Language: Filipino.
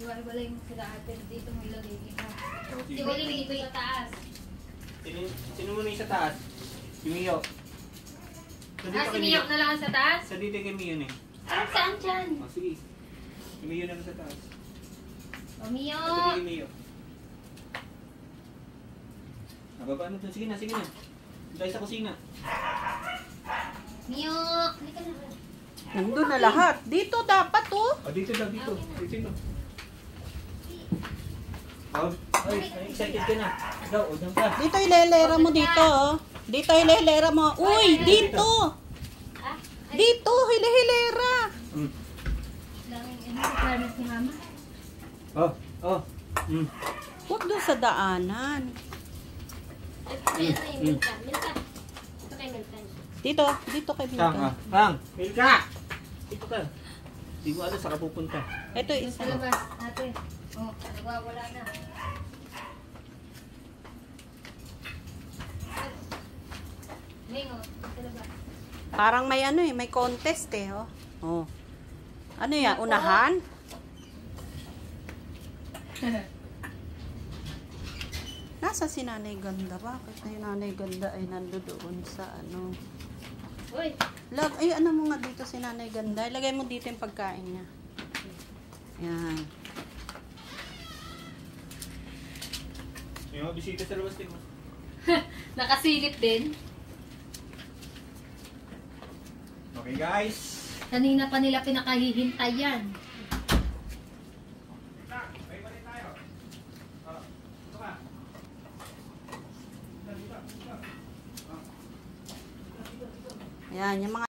Iwalay mo sila ate. Dito mo ilagay dito. Si Oling dito sa taas. Sino muna yung sa taas? Si Mio. Si Mio na lang sa taas? Sa dito kay Mio eh. Saan dyan? Sige. Si Mio na lang sa taas. O Mio! Sa dito kay Mio. Nababa na doon. Sige na, sige na. Dahil sa kusina. Mio! Halika na. Nandun na lahat. Dito dapat oh. Dito daw, dito. Dito. Ay, excited ka na. Ikaw, udang ka. Dito ilelera mo dito oh. Dito ilelera mo. Uy, dito. Dito, hilera. Ano requirements ni Mama? Huwag doon sa daanan. Milka. Ito kay Milka. Dito kay Milka. Milka! Dito ka. Hindi ko alam saan ka pupunta. Ito isa. Sa labas, ate. Oh, nagwawala na. Mingo, sa labas. Parang may ano eh, may contest eh oh. Oh. Ano yan? Unahan? Nasa si Nanay Ganda? Bakit na yung Nanay Ganda ay nandoon sa ano? Uy! Ay, ano mo nga dito si Nanay Ganda? Ilagay mo dito yung pagkain niya. Yan. Yung mga bisita sa labas din mo. Nakasilip din. Okay guys. Kanina pa nila pinakahihintay yan. Yan, yung mga